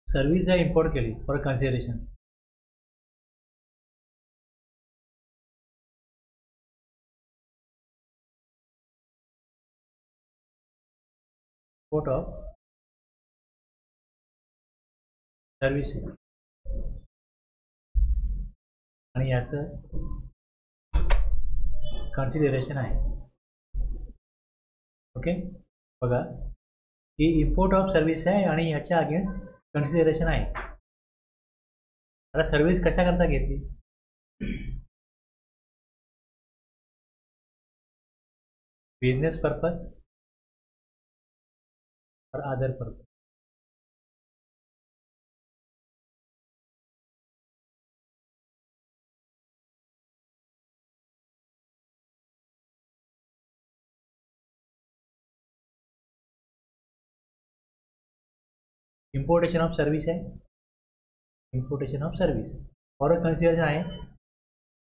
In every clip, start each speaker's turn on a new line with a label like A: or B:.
A: Service जर import केली for consideration, import of service आणि याचं कन्सिडरेशन आहे. ओके, बघा ही इम्पोर्ट ऑफ सर्व्हिस आहे आणि ह्याच्या अगेन्स्ट कन्सिडरेशन आहे. आता सर्व्हिस कशा करता घेतली? बिझनेस पर्पज और other purpose. Importation of service आहे, इम्पोर्टेशन ऑफ सर्व्हिस और कन्सिडरेशन आहे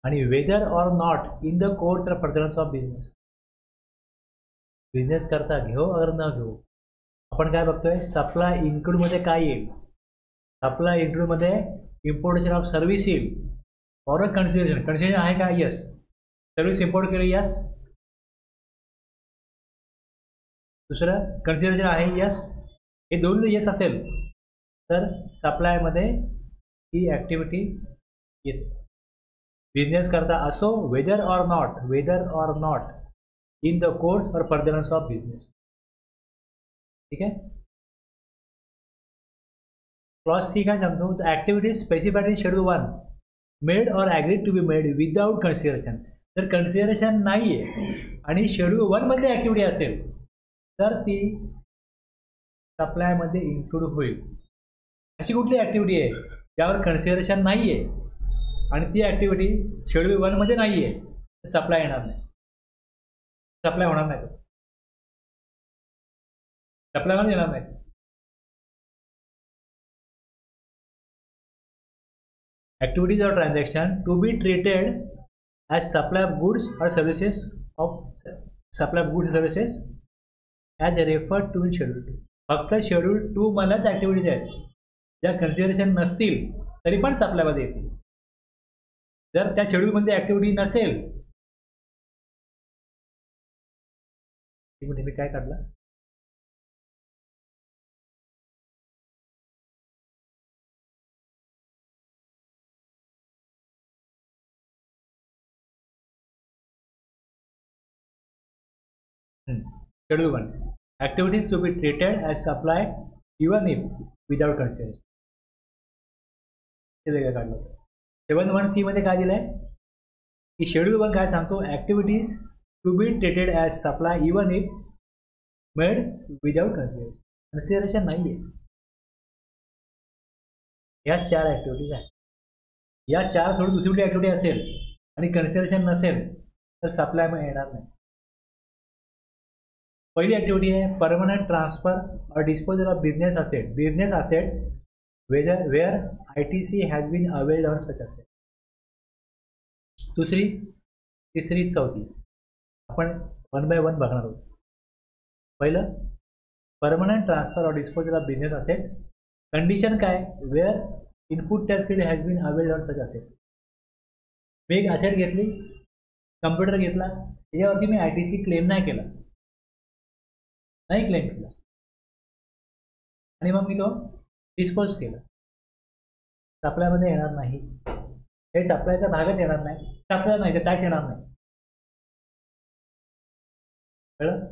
A: आणि वेदर और नॉट इन द कोर्स और फर्दरन्स ऑफ बिझनेस. बिझनेस करता घेऊ अगर न घेऊ, आपण काय बघतोय सप्लाय इन्क्लूड मध्ये काय येईल? सप्लाय इन्क्लूड मध्ये इम्पोर्टेशन ऑफ सर्व्हिस येईल और कन्सिडरेशन. कन्सिडरेशन आहे का? यस. सर्व्हिस इम्पोर्ट केली, यस. दुसरं कन्सिडरेशन आहे, यस. हे दोन येस असेल तर सप्लायमध्ये ही ॲक्टिव्हिटी येते. बिझनेस करता असो, वेदर और नॉट इन द कोर्स और फर्दरन्स ऑफ बिझनेस. ठीक आहे. क्लॉज सी काय सांगतो? The activities specified in schedule 1 made or agreed to be made without consideration. जर कन्सिडरेशन नाही आहे आणि शेड्यूल 1 मध्ये ॲक्टिव्हिटी असेल तर ती सप्लायमध्ये इन्क्लूड होईल. अशी कुठली ॲक्टिव्हिटी आहे ज्यावर कन्सिडरेशन नाही आहे आणि ती ॲक्टिव्हिटी शेड्यूल 1 मध्ये नाही आहे तर सप्लाय येणार नाही, सप्लाय होणार नाही, सप्लायवर येणार नाही. Activities or transaction to be treated as supply of goods or services as referred to in schedule 2. फक्त शेड्यूल 2 मलाच ॲक्टिव्हिटीज आहेत ज्या कन्सिडरेशन नसतील तरी पण सप्लायमध्ये येतील. जर त्या शेड्यूलमध्ये ॲक्टिव्हिटी नसेल, मी काय काढलं? Schedule 1 activities to be treated as supply even if without consideration. ते वेगळं काढलं. 7.1 मध्ये काय दिलं आहे की शेड्यूल 1 काय सांगतो? Activities to be treated as supply even if made without consideration. Consideration नाही आहे. या 4 ॲक्टिव्हिटीज आहेत. या 4 सोडून दुसरी कुठली ॲक्टिव्हिटी असेल आणि कन्सिडरेशन नसेल तर सप्लाय मग येणार नाही. पहिली ॲक्टिव्हिटी आहे permanent transfer or disposal of business asset where ITC has been availed on such asset. दुसरी, तिसरी, चौथी आपण 1 बाय 1 बघणार आहोत. पहिलं permanent transfer or disposal of business asset. Condition काय? Where input tax credit has been availed on such asset. मी एक असेट घेतली, कम्प्युटर घेतला, त्याच्यावरती मी ITC क्लेम नाही केला, क्लेम केला आणि मग मी तो डिस्पोज केला. सप्लायमध्ये येणार नाही. हे सप्लायचा भागच येणार नाही. सप्लाय नाही तर टॅक्स येणार नाही. कळलं?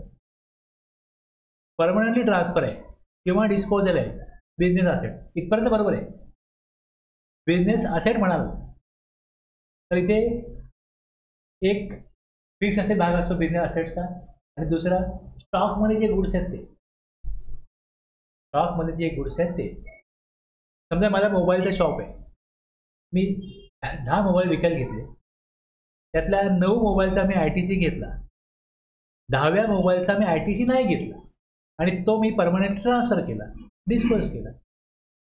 A: परमनंटली ट्रान्सफर आहे किंवा डिस्पोजल आहे बिझनेस असेट इथपर्यंत बरोबर आहे. बिझनेस असेट म्हणाल तर इथे एक फिक्स असेट भाग असतो बिझनेस असेटचा आणि दुसरा स्टॉकमध्ये जे गुड्स आहेत ते. स्टॉकमध्ये जे गुड्स आहेत ते, समजा माझा मोबाईलचा शॉप आहे, मी 10 मोबाईल विकायला घेतले, त्यातल्या 9 मोबाईलचा मी ITC घेतला, 10व्या मोबाईलचा मी ITC नाही घेतला आणि तो मी परमनंट ट्रान्सफर केला, डिस्पोज केला.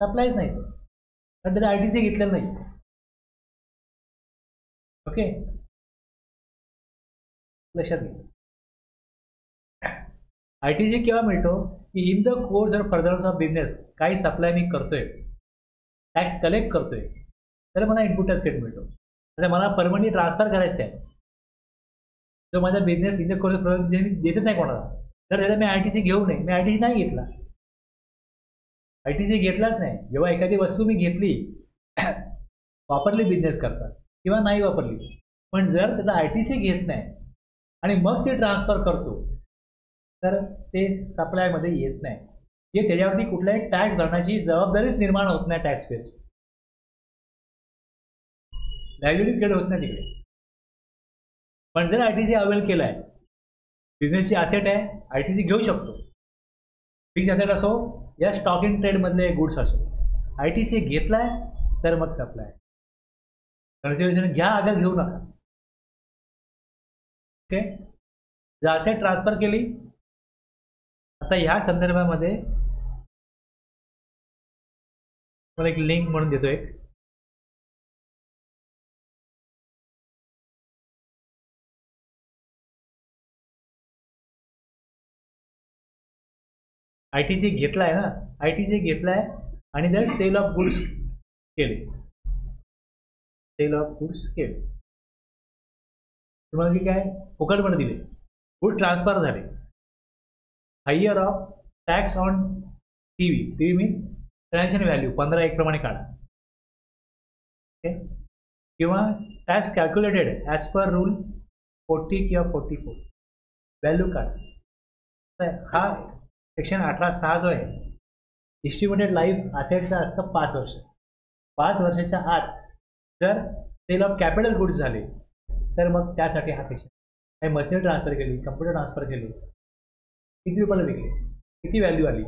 A: सप्लायच नाही तो, कारण त्याचा ITC घेतलेला नाही. ओके, लक्षात घ्या. ITC केव्हा मिळतो? की in the course or furtherance of business काही सप्लाय मी करतोय, टॅक्स कलेक्ट करतोय, तर मला इनपुट टॅक्स क्रेडिट मिळतो. आता मला परमनंटली ट्रान्सफर करायचं आहे, जो माझा business in the course of देतच नाही कोणाला, तर त्याला मी ITC घेऊ नये. मी ITC नाही घेतला, ITC घेतलाच नाही. जेव्हा एखादी वस्तू मी घेतली वापरली बिझनेस करता किंवा नाही वापरली, पण जर त्याचा ITC घेत नाही आणि मग ते ट्रान्सफर करतो, तर ते सप्लायमध्ये येत नाही. हे त्याच्यावरती कुठलाही टॅक्स भरण्याची जबाबदारीच निर्माण होत नाही. टॅक्स पेअर लायबिलिटी क्रिएट होत नाही तिकडे. पण जर ITC अवेल केला आहे, बिझनेसची असेट आहे, ITC घेऊ शकतो. फिक्स असेट असो या स्टॉक इन ट्रेडमधले गुड्स असो, ITC घेतलाय तर मग सप्लाय. कन्सिडरेशन घ्या, अगर घेऊ नका. ओके, जर असेट ट्रान्सफर केली, आता ह्या संदर्भामध्ये मला एक लिंक म्हणून देतो. एक ITC घेतलाय ना, ITC घेतलाय आणि जर सेल ऑफ गुड्स केले, सेल ऑफ गुड्स केले, तुम्हाला की काय फुकटपणे दिले, गुड ट्रान्सफर झाले, higher of tax on TV means transaction value 15(1) प्रमाणे काढा. ओके, किंवा tax calculated as per rule 40 किंवा 44 व्हॅल्यू काढा. हा सेक्शन 18(6) जो आहे, इस्टिमेटेड लाईफ असेटचं असतं 5 वर्ष. 5 वर्षाच्या आत जर सेल ऑफ कॅपिटल गुड्स झाले, तर मग त्यासाठी हा सेक्शन. काही मशीनरी ट्रान्सफर केली, कम्प्युटर ट्रान्सफर केली, किती रुपयाला विकले, किती व्हॅल्यू आली,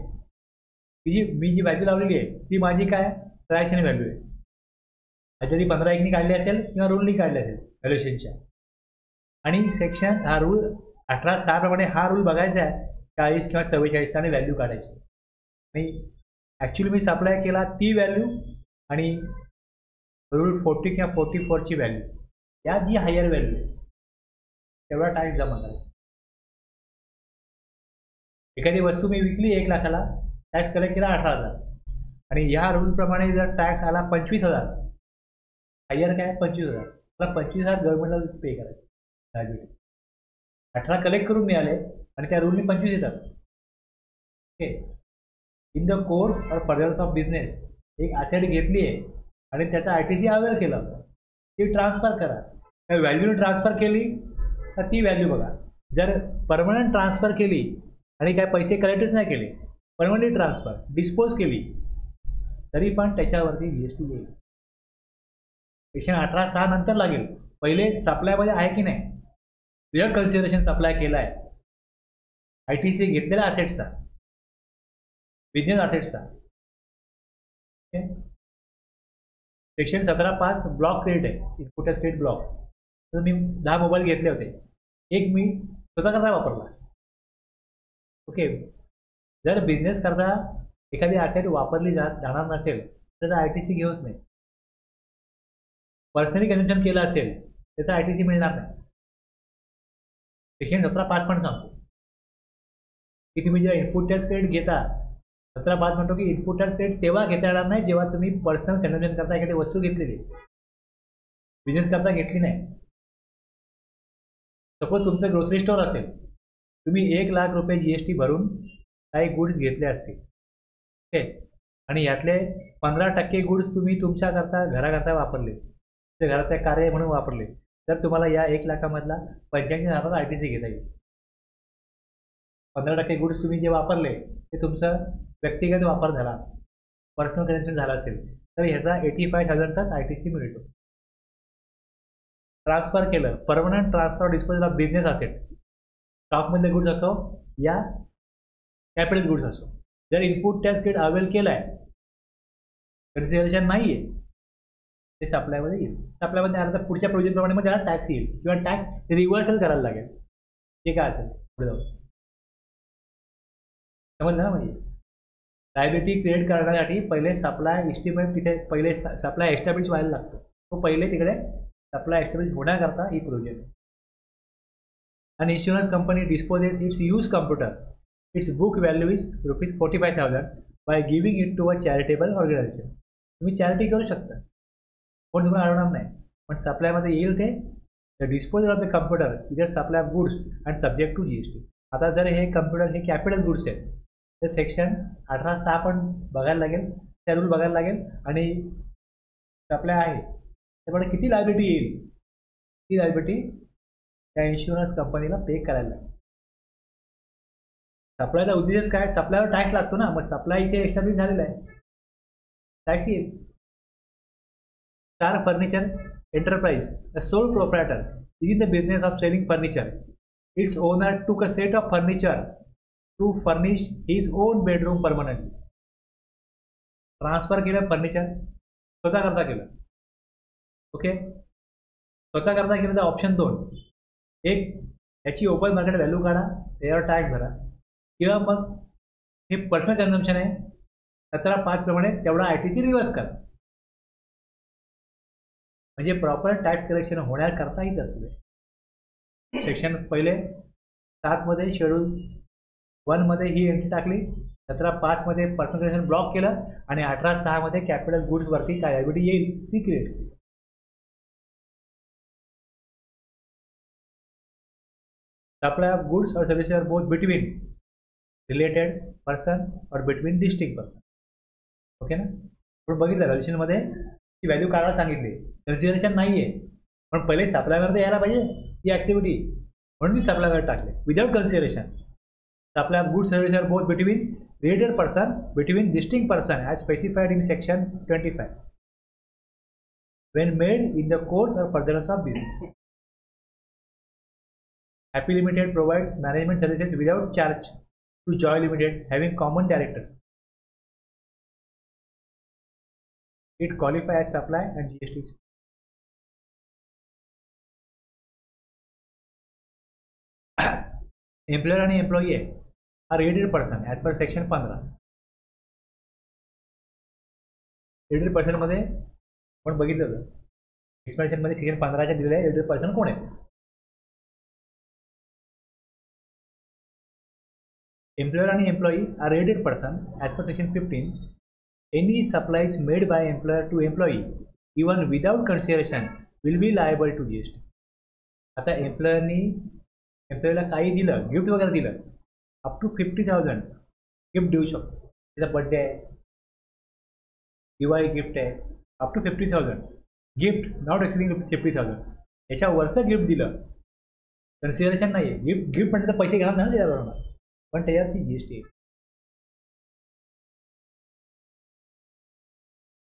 A: मी जी व्हॅल्यू लावलेली आहे ती माझी काय ट्रान्झॅक्शन व्हॅल्यू आहे. जरी 15(1) काढली असेल किंवा रूलनी काढली असेल व्हॅल्युएशनच्या. आणि सेक्शन हा रूल 18(6) प्रमाणे हा रूल बघायचा आहे 40 किंवा 44 आणि व्हॅल्यू काढायची. आणि ॲक्च्युली मी सप्लाय केला ती व्हॅल्यू आणि रूल 40 किंवा 44ची व्हॅल्यू, या जी हायर व्हॅल्यू आहे तेवढा टॅक्स जमा करायचा. एखादी वस्तू मी विकली 1 लाखाला, टॅक्स कलेक्ट केला 18,000 आणि ह्या रूलप्रमाणे जर टॅक्स आला 25,000, हायर काय 25,000, मला 25,000 गव्हर्नमेंटला पे करायचे लायबिलिटी. 18 कलेक्ट करून मिळाले आणि त्या रूलने 25 येतात. Okay, in the course or furtherance of business एक ॲसेट घेतली आहे आणि त्याचा ITC अवेल केला होता, ती ट्रान्सफर करा. व्हॅल्यूने ट्रान्सफर केली तर ती व्हॅल्यू बघा. जर परमनंट ट्रान्सफर केली आणि काय पैसे कलेक्टच नाही केले, परमनंटली ट्रान्सफर डिस्पोज केली, तरी पण त्याच्यावरती GST येईल. सेक्शन 18(6) नंतर लागेल. पहिले सप्लायमध्ये आहे की नाही, तुझ्या कन्सिडरेशन सप्लाय केला आहे, ITC घेतलेल्या असेट्सचा, बिझनेस असेट्सचा. ओके, सेक्शन 17(5) ब्लॉक क्रेडिट आहे, इनपुट टॅक्स क्रेडिट ब्लॉक. तर मी 10 मोबाईल घेतले होते, एक मी स्वतः करता वापरला. ओके, जर बिझनेस करता एखादी ॲसेट वापरली जाणार नसेल तर ITC घेऊच नाही. पर्सनली कन्झम्पशन केलं असेल त्याचा ITC मिळणार नाही. सेक्शन 17(5) पण सांगतो की तुम्ही जेव्हा इनपुट टॅक्स क्रेडिट घेता, 17(5) म्हणतो की इनपुट टॅक्स क्रेडिट तेव्हा घेता येणार नाही जेव्हा तुम्ही पर्सनल कन्झम्पशन करता एखादी वस्तू घेतलेली, बिझनेस करता घेतली नाही. सपोज तुमचं ग्रोसरी स्टोअर असेल, तुम्ही 1 लाख रुपये GST भरून काही गुड्स घेतले असतील. ओके, आणि यातले 15% गुड्स तुम्ही तुमच्याकरता घराकरता वापरले, ते घरातल्या कार्य म्हणून वापरले, तर तुम्हाला या 1 लाखामधला 85,000 ITC घेता येईल. 15% गुड्स तुम्ही जे वापरले ते तुमचं व्यक्तिगत वापर झाला, पर्सनल कन्झम्पशन झाला असेल, तर ह्याचा 85,000चा ITC मिळतो. ट्रान्सफर केलं, permanent transfer disposal of business asset, स्टॉकमधले गुड्स असो या कॅपिटल गुड्स असो, जर इनपुट टॅक्स क्रेडिट अवेल केला आहे, कन्सिडरेशन नाही आहे, ते सप्लायमध्ये येईल. सप्लायमध्ये आलं तर पुढच्या प्रोजेक्टप्रमाणे मग त्याला टॅक्स येईल किंवा टॅक्स रिव्हर्सल करायला लागेल. ते काय असेल पुढे जाऊन समजलं ना. म्हणजे लायबिलिटी क्रिएट करण्यासाठी पहिले सप्लाय इस्टिमेट, तिथे पहिले सप्लाय एस्टॅब्लिश व्हायला लागतो. तो पहिले तिकडे सप्लाय एस्टॅब्लिश होण्याकरता ही प्रोजेक्ट. आणि insurance company disposes its use computer its book value is ₹45,000 by giving it to a charitable organization. तुम्ही चॅरिटी करू शकता, कोण तुम्हाला अडवणार नाही, पण सप्लायमध्ये येईल ते the disposal of the computer is a supply of goods and subject to GST. आता जर हे कम्प्युटर हे कॅपिटल गुड्स आहेत तर सेक्शन 18(6) पण बघायला लागेल, त्या रूल बघायला लागेल. आणि सप्लाय आहे त्यामुळे किती लायबिलिटी येईल ती लायबिलिटी त्या इन्शुरन्स कंपनीला पे करायला लागेल. सप्लायचा उद्देश काय, सप्लायवर टॅक्स लागतो ना, मग सप्लाय इथे एस्टॅब्लिश झालेला आहे, टॅक्स येईल. Star furniture enterprise, the sole proprietor is in the business of selling furniture. Its owner took a set of furniture to furnish his own bedroom permanently. Transfer केलं furniture, स्वतः करता केलं. Okay, स्वतः करता केलं तर ऑप्शन 2, एक याची ओपन मार्केट व्हॅल्यू काढा, त्यावर टॅक्स भरा, किंवा मग हे पर्सनल कन्झम्पशन आहे 17(5) प्रमाणे तेवढा ITC रिव्हर्स करा. म्हणजे प्रॉपर टॅक्स कलेक्शन होण्याकरता ही तरतूद आहे. सेक्शन पहिले 7 मध्ये शेड्यूल 1 मध्ये ही एंट्री टाकली, 17(5) मध्ये पर्सनल कलेक्शन ब्लॉक केलं आणि 18(6) मध्ये कॅपिटल गुड्स वरती काय लायबिलिटी येईल ती क्रिएट केली. Supply of goods or services or both between related person or between distinct person. Okay ना, आपण बघितलं रेल्युशनमध्ये ती व्हॅल्यू काढायला सांगितली, कन्सिडरेशन नाही आहे, पण पहिले सप्लायवर यायला पाहिजे ती ॲक्टिव्हिटी, म्हणून ती सप्लायवर टाकले विदाउट कन्सिडरेशन. Supply of goods services or both between related person between distinct person as specified in section 25 when made in the course or furtherance of business. Happy Limited provides management services without charge to Joy Limited having common directors. It qualifies as supply and GST. Employer and employee are related person as per section 15. Related person मध्ये आपण बघितलं होतं explanation मध्ये section 15 दिलेलं आहे related person कोण आहे. Employer आणि employee are related person as per section 15. Any supplies made by employer to employee even without consideration will be liable to GST. आता एम्प्लॉयला काही दिलं, गिफ्ट वगैरे दिलं, अप टू 50,000 गिफ्ट देऊ शकतो. त्याचा बड्डे आहे, दिवाळी गिफ्ट आहे, up to 50,000 gift not exceeding 50,000. याच्यावरचं गिफ्ट दिलं, कन्सिडरेशन नाही आहे, गिफ्ट म्हणजे तर पैसे घेणार ना त्याच्याबरोबर, पण त्याच्यावरती GST आहे.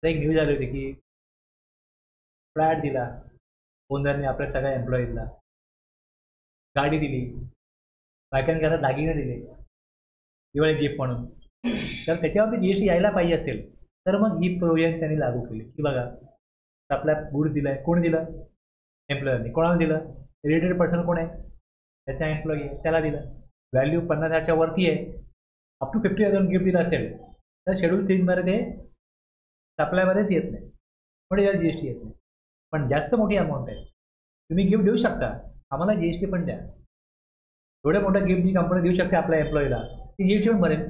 A: एक न्यूज आली होती की फ्लॅट दिला ओनरने आपल्या सगळ्या एम्प्लॉईजला, गाडी दिली, बायकांनी घरात दागिने दिले दिवाळी गिफ्ट म्हणून, तर त्याच्यावरती GST यायला पाहिजे असेल तर मग ही प्रोव्हिजन त्यांनी लागू केली की बघा आपल्या गुड्स दिला आहे, कोण दिलं, एम्प्लॉयरने. कोणाला दिलं, रिलेटेड पर्सन कोण आहे, त्याचा एम्प्लॉई आहे, त्याला दिलं. व्हॅल्यू 50,000च्या वरती आहे, अप टू 50,000 गिफ्ट दिलं असेल तर शेड्यूल 3 मध्ये ते सप्लायमध्येच येत नाही, म्हणजे याला GST येत नाही. पण जास्त मोठी अमाऊंट आहे, तुम्ही गिफ्ट देऊ शकता, आम्हाला GST पण द्या. एवढं मोठं गिफ्ट जी कंपनी देऊ शकते आपल्या एम्प्लॉईला ती GST पण भरेल.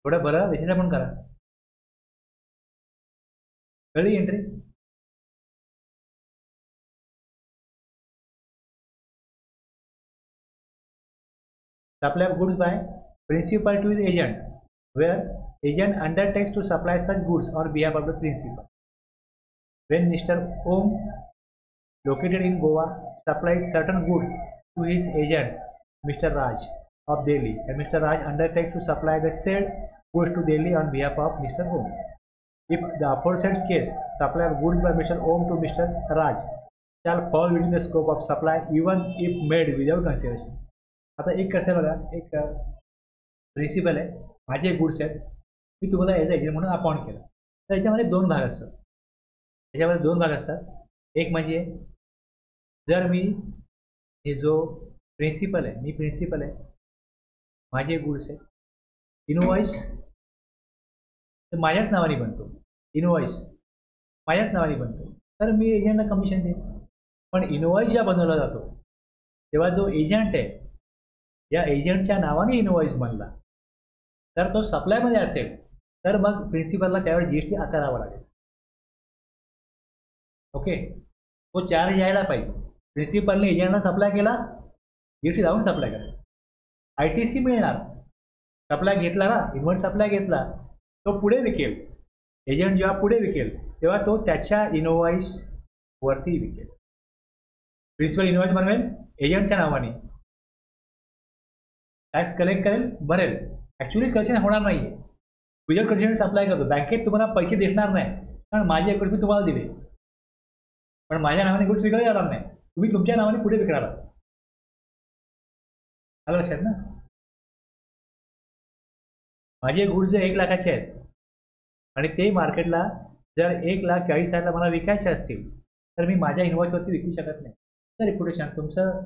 A: थोडं बरं देशाला पण करा. कळली entry. Supply of goods by principal to his agent, where agent undertakes to supply such goods on behalf of the principal. When Mr. Om, located in Goa, supplies certain goods to his agent, Mr. Raj of Delhi, and Mr. Raj undertakes to supply the said goods to Delhi on behalf of Mr. Om. If the aforesaid case, supply of goods by Mr. Om to Mr. Raj shall fall within the scope of supply even if made without consideration. आता एक कसं आहे बघा, एक principal आहे, माझे goods आहेत, मी तुम्हाला याचा एजंट म्हणून अपॉइंट केलं, तर याच्यामध्ये 2 भाग असतात. याच्यामध्ये 2 भाग असतात. एक म्हणजे जर मी हे जो प्रिन्सिपल आहे, मी प्रिन्सिपल आहे, माझे गुड्स आहेत, इनवॉइस तर माझ्याच नावाने बनतो, इनवॉइस माझ्याच नावाने बनतो, तर मी एजंटला कमिशन देईन. पण इनवॉइस जेव्हा बनवला जातो तेव्हा जो एजंट आहे, या एजंटच्या नावाने इनवॉइस बनला तर तो सप्लायमध्ये असेल तर मग प्रिन्सिपलला त्यावर जीएसटी आकारावा लागेल. ओके, तो चार्ज यायला पाहिजे. प्रिन्सिपलने एजंटला सप्लाय केला, जीएसटी लावून सप्लाय करायचा. ITC मिळणार. सप्लाय घेतला ना, इन्व्हर्ट सप्लाय घेतला, तो पुढे विकेल. एजंट जेव्हा पुढे विकेल तेव्हा तो त्याच्या इनवॉइस वरती विकेल. प्रिन्सिपल इनवॉइस बनवेल एजंटच्या नावाने, टॅक्स कलेक्ट करेल, भरेल. ॲक्च्युली कलेक्शन होणार नाही आहे. विदाउट कंडिशन सप्लाय करतो, बँकेत तुम्हाला पैसे देणार नाही कारण माझे गुड्स मी तुम्हाला दिले, पण माझ्या नावाने गुड्स विकले जाणार नाही, तुम्ही तुमच्या नावाने पुढे विकणार आहात. आलं लक्षात ना? माझे गुड्स जर 1 लाखाचे आहेत आणि ते मार्केटला जर 1,40,000ला मला विकायचे असतील तर मी माझ्या इन्व्हॉइसवरती विकू शकत नाही. तर रेप्युटेशन तुमचं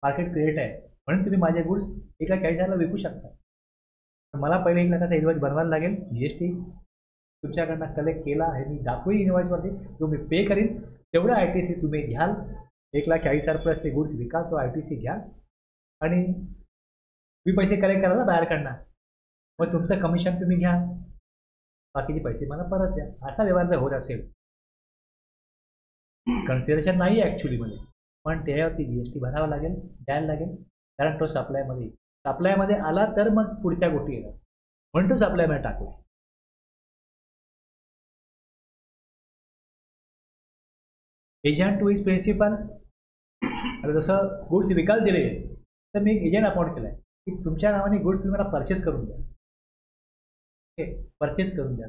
A: मार्केट क्रिएट आहे म्हणून तुम्ही माझे गुड्स 1,40,000ला विकू शकता. मला पहिले 1 लाखाचा इन्व्हॉइस बनवायला लागेल. जीएसटी तुमच्याकडनं कलेक्ट केला हे मी दाखवेल इन्व्हॉइसवरती, तुम्ही पे करीन. तेवढं ITC तुम्ही घ्याल, 1,40,000 प्लस ते गुड्स विका, तो ITC घ्याल आणि तुम्ही पैसे कलेक्ट कराल ना बाहेरकडनं, मग तुमचं कमिशन तुम्ही घ्या, बाकीचे पैसे मला परत द्या. असा व्यवहार जर होत असेल, कन्सिडरेशन नाही आहे ॲक्च्युलीमध्ये, पण त्याच्यावरती जीएसटी भरावा लागेल, द्यायला लागेल, कारण तो सप्लायमध्ये आला तर मग पुढच्या गोष्टी येतात, म्हणून तो सप्लायमध्ये टाकला. Agent to is principal. आता जसं गुड्स विकायला दिले तर मी एजंट अपॉइंट केला आहे की तुमच्या नावाने गुड्स तुम्ही मला परचेस करून द्या. ओके, परचेस करून द्या.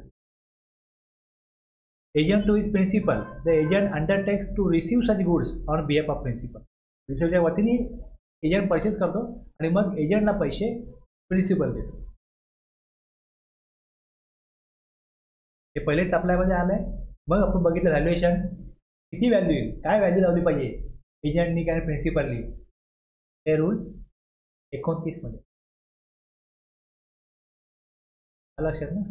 A: Agent to is principal. The agent undertakes to receive such goods on behalf of principal. प्रिन्सिपलच्या वतीने एजंट परचेस करतो आणि मग एजंटला पैसे प्रिन्सिपल देतो. हे पहिले सप्लायमध्ये आलं आहे. मग आपण बघितलं व्हॅल्युएशन किती व्हॅल्यू येईल, काय व्हॅल्यू लावली पाहिजे एजंटनी काय प्रिन्सिपलनी, हे रूल 29 मध्ये लक्षात ना.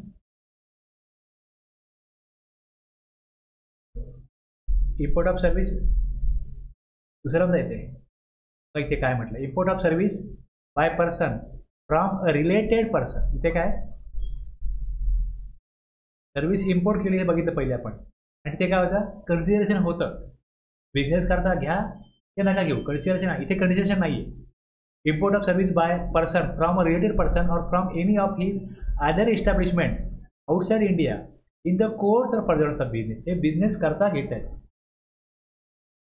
A: इम्पोर्ट ऑफ सर्व्हिस दुसऱ्यांदा येते. इथे काय म्हटलं, import of service by person from a related person. इथे काय सर्व्हिस इम्पोर्ट केली हे बघितलं पहिले आपण, आणि ते काय होतं कन्सिडरेशन होतं. बिझनेस करता घ्या ते नका घेऊ, कन्सिडरेशन आहे. इथे कन्सिडरेशन नाही आहे. Import of service by person from a related person or from any of his other establishment outside India in the course of furtherance of business. हे बिझनेस करता घेत आहेत,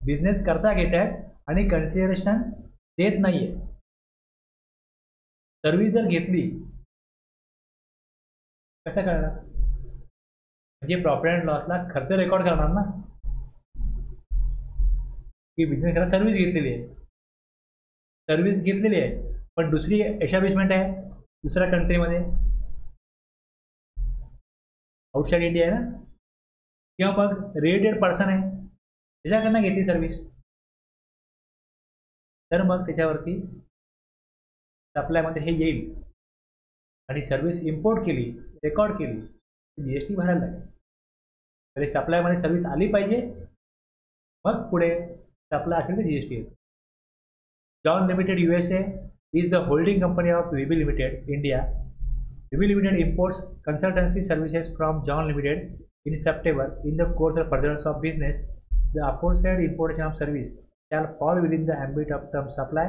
A: बिझनेस करता घेत आहेत आणि कन्सिडरेशन देत नाही आहे. सर्व्हिस जर घेतली कसं करणार, म्हणजे प्रॉफिट अँड लॉसला खर्च रेकॉर्ड करणार ना, की बिझनेस करायला सर्व्हिस घेतलेली आहे, सर्व्हिस घेतलेली आहे पण दुसरी एस्टॅब्लिशमेंट आहे दुसऱ्या कंट्रीमध्ये, आउटसाइड इंडिया आहे ना, किंवा मग रिलेटेड पर्सन आहे त्याच्याकडनं घेतली सर्व्हिस, तर मग त्याच्यावरती सप्लायमध्ये हे येईल. आणि सर्व्हिस इम्पोर्ट केली, रेकॉर्ड केली, जीएसटी भरायला लागेल. तरी सप्लायमध्ये सर्व्हिस आली पाहिजे, मग पुढे सप्लाय असेल तर जीएसटी येतो. John limited USA is the holding company of VB Limited India. VB Limited imports consultancy services from John Limited in September. In the course of furtherance of business, the aforesaid importation of service shall fall within the ambit of term supply,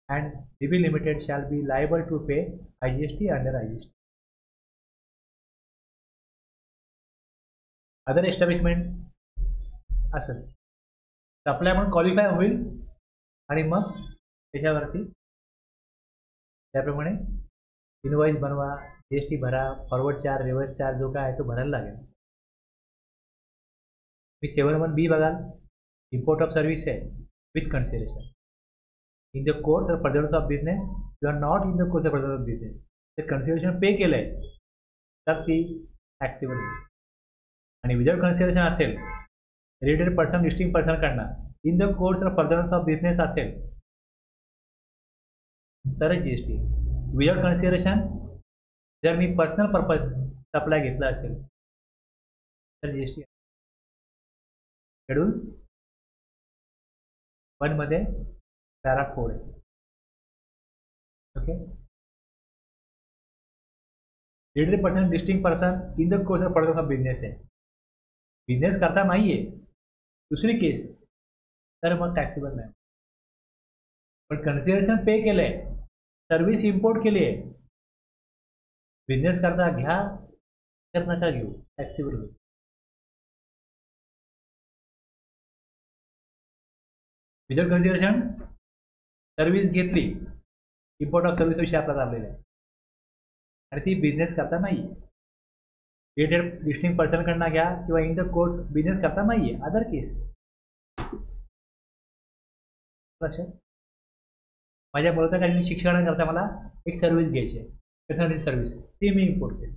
A: and VB Limited shall be liable to pay IGST under IGST. Other establishment असं supply म्हणून qualify होईल आणि मग त्याच्यावरती त्याप्रमाणे invoice बनवा, GST भरा, forward charge, reverse charge जो काय आहे तो भरायला लागेल. मी 7(1)B बघाल, इम्पोर्ट ऑफ सर्व्हिस आहे with consideration. In the course of furtherance of business, you are not in the course of furtherance of business, ते कन्सिडरेशन पे केलं आहे तर ती टॅक्सेबल होईल. आणि विदाउट कन्सिडरेशन असेल, रिलेटेड पर्सन लिस्टिंग पर्सनकडनं in the course of furtherance of business असेल तरच जीएसटी. विदाउट कन्सिडरेशन जर मी पर्सनल पर्पज सप्लाय घेतला असेल तर जीएसटी. शेड्यूल 1 मध्ये पॅरा 4 आहे. Okay, leader person distinct person in the course of product of business आहे, बिझनेस करता नाहीये, दुसरी केस आहे, तर मग टॅक्सेबल नाही. पण कन्सिडरेशन पे केलंय, सर्व्हिस इम्पोर्ट केली आहे, बिझनेस करता घ्या तर नका घेऊ, टॅक्सेबल होईल. विदाउट कन्सिडरेशन सर्व्हिस घेतली, इम्पोर्ट ऑफ सर्व्हिस विषयी आपला चाललेला आहे, आणि ती बिझनेस करता नाही, रिलेटेड डिस्टिंग पर्सनकडनं घ्या किंवा इन द कोर्स बिझनेस करता नाहीये, अदर केस. लक्षात, माझ्या मुलाचं काही शिक्षणाकरता मला एक सर्व्हिस घ्यायची आहे, त्यासाठी सर्व्हिस ती मी इम्पोर्ट केली,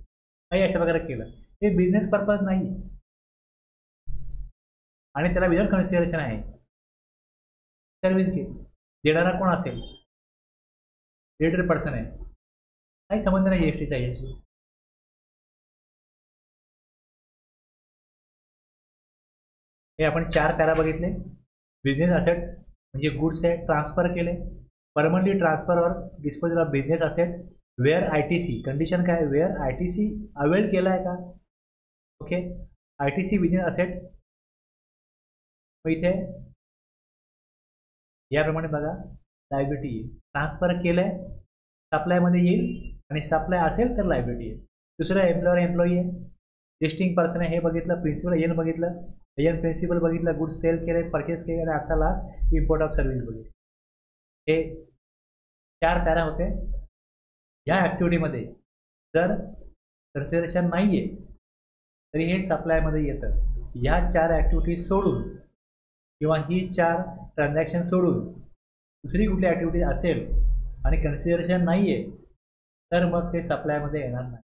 A: काही अशा प्रकारे केलं, हे बिझनेस पर्पज नाही आणि त्याला विदाउट कन्सिडरेशन आहे. सर्व्हिस घे, देणारा कोण असेल, रिलेटेड पर्सन आहे, काही संबंध नाही जीएसटीचा याच्याशी. हे आपण 4 पॅरा बघितले. बिझनेस असेट म्हणजे गुड्स आहे, ट्रान्सफर केले, permanently transfer or disposal of business asset, where ITC, condition काय, वेअर ITC अवेल केला आहे का, ओके, ITC बिझनेस असेट. मग इथे याप्रमाणे बघा, लायबिलिटी येईल, ट्रान्सफर केलंय, सप्लायमध्ये येईल, आणि सप्लाय असेल तर लायबिलिटी येईल. दुसरं एम्प्लॉयर एम्प्लॉई आहे, लिस्टिंग पर्सन आहे, हे बघितलं, प्रिन्सिपल एन बघितलं, एन प्रिन्सिपल बघितलं, गुड सेल केले, परचेस केले, आणि आता लास्ट इम्पोर्ट ऑफ सर्व्हिस बघितली. हे 4 पॅरा होते. या ॲक्टिव्हिटीमध्ये जर कन्सिडरेशन नाही आहे तरी हे सप्लायमध्ये येतं. ह्या 4 ॲक्टिव्हिटी सोडून किंवा ही 4 ट्रान्झॅक्शन सोडून दुसरी कुठली ॲक्टिव्हिटी असेल आणि कन्सिडरेशन नाही आहे तर मग ते सप्लायमध्ये येणार नाही.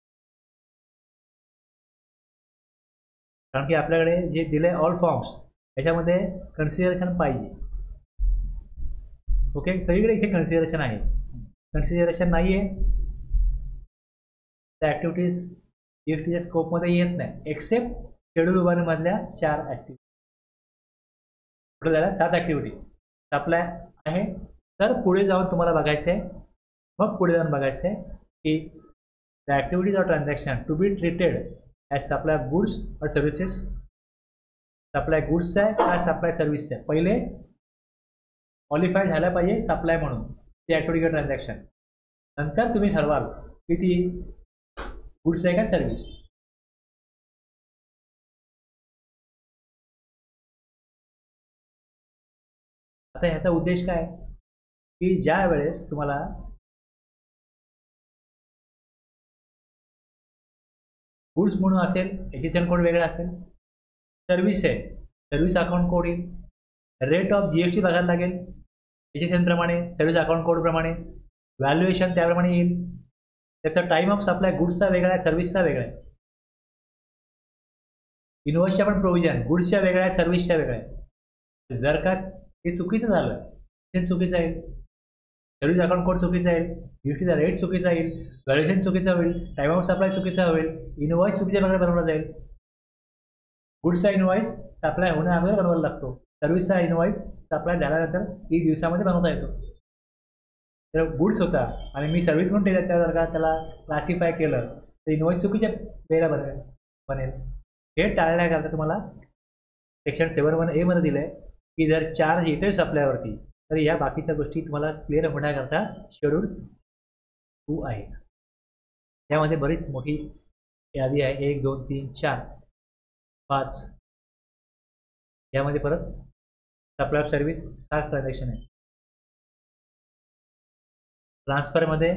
A: कारण की आपल्याकडे जे दिले ऑल फॉर्म्स याच्यामध्ये कन्सिडरेशन पाहिजे. ओके, सगळीकडे इथे कन्सिडरेशन आहे, कन्सिडरेशन नाही आहे त्या ॲक्टिव्हिटीज जीएसटीच्या स्कोपमध्ये येत नाही, एक्सेप्ट शेड्यूल 1 मधल्या 4 ॲक्टिव्हिटी. पुढे झाल्या 7 ॲक्टिव्हिटी. सप्लाय आहे तर पुढे जाऊन तुम्हाला बघायचं आहे, मग पुढे जाऊन बघायचं आहे की the activities or transaction to be treated as supply goods or services. Supply गुड्सचा आहे का सप्लाय सर्व्हिसचा आहे, पहिले क्वालिफाय झालं पाहिजे सप्लाय म्हणून ती ॲक्टिव्हिटी ट्रान्झॅक्शन, नंतर तुम्ही ठरवाल की ती गुड्स आहे का सर्व्हिस. आता ह्याचा उद्देश काय की ज्या वेळेस तुम्हाला गुड्स म्हणून असेल HSN कोड वेगळा असेल, सर्व्हिस आहे सर्व्हिस अकाउंट कोड येईल, रेट ऑफ GST बघायला लागेल HSN प्रमाणे, सर्व्हिस अकाउंट कोड प्रमाणे, व्हॅल्युएशन त्याप्रमाणे येईल, त्याचा टाइम ऑफ सप्लाय गुड्सचा वेगळा आहे सर्व्हिसचा वेगळा आहे, इनवॉइसच्या पण प्रोव्हिजन गुड्सच्या वेगळ्या आहे सर्व्हिसच्या वेगळ्या आहे. जर का हे चुकीचं झालं ते चुकीचं आहे, सर्व्हिस अकाउंट कोड चुकीचा आहे, GSTचा रेट चुकीचा येईल, व्हॅल्युएशन चुकीचा होईल, टाइम ऑफ सप्लाय चुकीचा होईल, इनवॉइस चुकीच्या प्रकारे बनवला जाईल. गुड्सचा इनवॉइस सप्लाय होण्याअगोदर बनवायला लागतो, सर्व्हिसचा इनवॉइस सप्लाय झाल्यानंतर 30 दिवसामध्ये बनवता येतो. तर गुड्स होता आणि मी सर्व्हिस म्हणून जर का त्याला क्लासिफाय केलं तर इनवॉइस चुकीच्या वेळेला बनेल. हे टाळण्याकरता तुम्हाला सेक्शन 7(1)A मध्ये दिलं आहे की जर चार्ज येतोय सप्लायवरती तर या बाकीच्या गोष्टी तुम्हाला क्लिअर होण्याकरता शेड्यूल 2 आहे. त्यामध्ये बरीच मोठी यादी आहे, 1 2 3 4 5. यामध्ये परत सप्लाय ऑफ सर्व्हिस 7 ट्रान्झॅक्शन आहे. ट्रान्सफरमध्ये